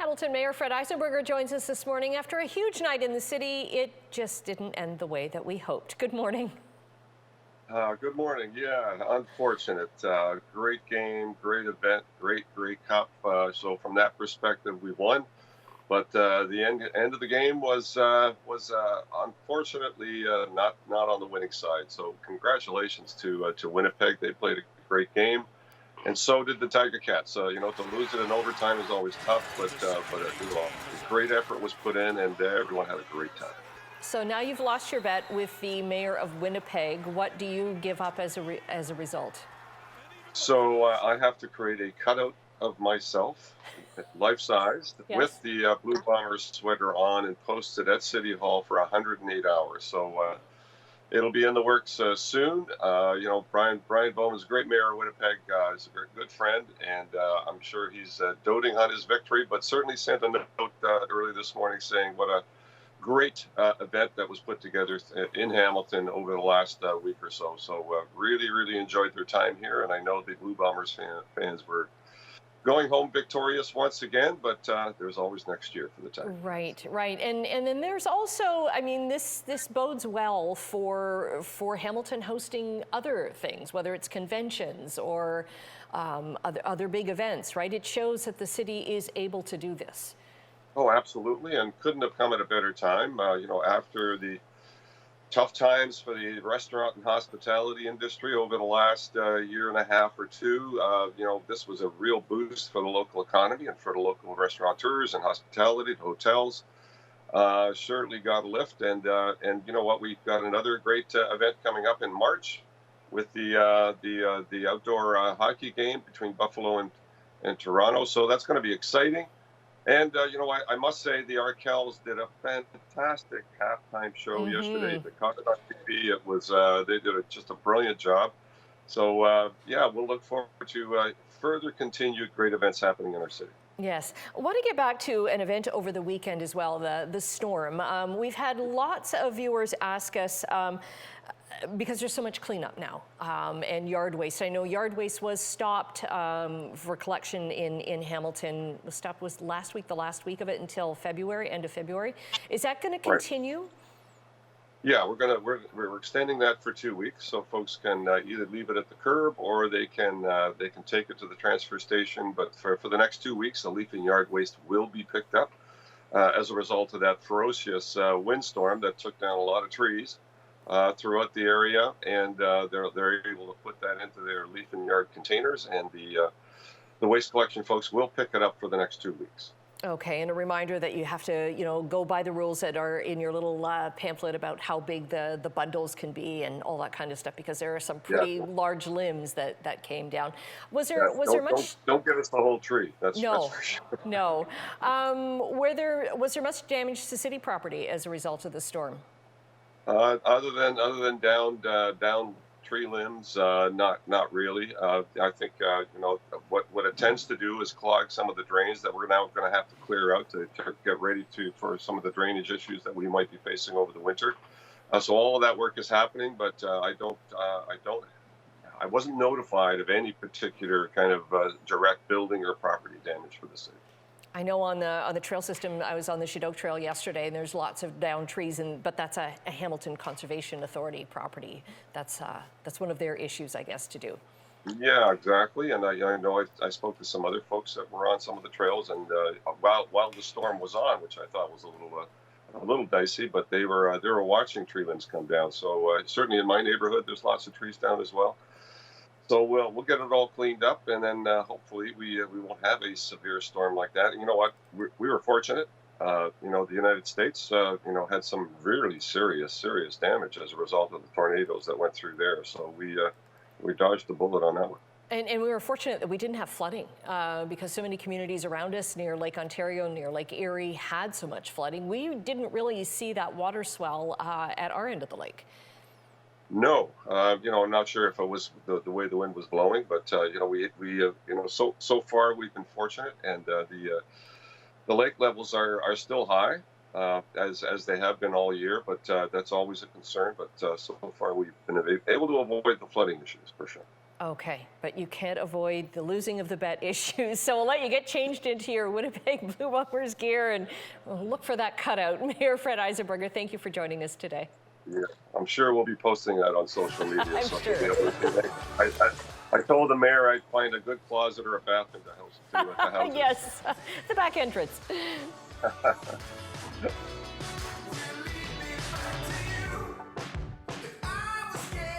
Hamilton Mayor Fred Eisenberger joins us this morning. After a huge night in the city, it just didn't end the way that we hoped. Good morning. Good morning. Yeah, unfortunate. Great game, great event, great cup. So from that perspective, we won. But the end of the game was unfortunately not on the winning side. So congratulations to Winnipeg. They played a great game, and so did the Tiger Cats. To lose it in overtime is always tough, but a great effort was put in, and everyone had a great time. So now you've lost your bet with the mayor of Winnipeg. What do you give up as a result? So I have to create a cutout of myself, life-sized, Yes. with the Blue Bombers sweater on and post it at City Hall for 108 hours. So it'll be in the works soon. Brian Bowman is a great mayor of Winnipeg. He's a very good friend, and I'm sure he's doting on his victory, but certainly sent a note early this morning saying what a great event that was put together in Hamilton over the last week or so. So really enjoyed their time here, and I know the Blue Bombers fans were going home victorious once again, but there's always next year for the time. Right. And then there's also, I mean, this bodes well for Hamilton hosting other things, whether it's conventions or other big events, right? It shows that the city is able to do this. Oh, absolutely, and couldn't have come at a better time. After the tough times for the restaurant and hospitality industry over the last year and a half or two, this was a real boost for the local economy and for the local restaurateurs and hospitality, the hotels. Certainly got a lift, and you know what? We've got another great event coming up in March with the outdoor hockey game between Buffalo and Toronto. So that's going to be exciting. And I must say the Arkells did a fantastic halftime show yesterday. They caught it on TV. It was they did just a brilliant job. So we'll look forward to further continued great events happening in our city. Yes. I want to get back to an event over the weekend as well, the storm. We've had lots of viewers ask us, because there's so much cleanup now and yard waste. I know yard waste was stopped for collection in Hamilton. The stop was last week, the last week of it until February, end of February. Is that going to continue? Right. Yeah, we're extending that for 2 weeks, so folks can either leave it at the curb or they can take it to the transfer station. But for the next 2 weeks, the leaf and yard waste will be picked up as a result of that ferocious windstorm that took down a lot of trees throughout the area, and they're able to put that into their leaf and yard containers, and the waste collection folks will pick it up for the next 2 weeks. Okay, and a reminder that you have to, go by the rules that are in your little pamphlet about how big the bundles can be and all that kind of stuff, because there are some pretty large limbs that came down. Was there much? Don't get us the whole tree. That's for sure. No. Was there much damage to city property as a result of the storm? Other than down tree limbs, not really. I think what it tends to do is clog some of the drains that we're now going to have to clear out to get ready for some of the drainage issues that we might be facing over the winter. So all of that work is happening, but I wasn't notified of any particular kind of direct building or property damage for the city. I know on the trail system, I was on the Shidok Trail yesterday, and there's lots of downed trees, but that's a Hamilton Conservation Authority property. That's one of their issues, I guess, to do. Yeah, exactly. And I know I spoke to some other folks that were on some of the trails, and while the storm was on, which I thought was a little dicey, but they were watching tree limbs come down. So certainly in my neighborhood, there's lots of trees down as well. So we'll get it all cleaned up, and then hopefully we won't have a severe storm like that. And you know what? We were fortunate. The United States, had some really serious damage as a result of the tornadoes that went through there. So we dodged the bullet on that one. And we were fortunate that we didn't have flooding because so many communities around us near Lake Ontario, near Lake Erie, had so much flooding. We didn't really see that water swell at our end of the lake. No, I'm not sure if it was the way the wind was blowing, but so far we've been fortunate, and the lake levels are still high, as they have been all year. But that's always a concern. But so far we've been able to avoid the flooding issues for sure. Okay, but you can't avoid the losing of the bet issues. So we'll let you get changed into your Winnipeg Blue Bombers gear and we'll look for that cutout. Mayor Fred Eisenberger, thank you for joining us today. Yeah, I'm sure we'll be posting that on social media. I'm so sure. you'll be able to see it. I told the mayor I'd find a good closet or a bathroom to house at the house. Yes, the back entrance.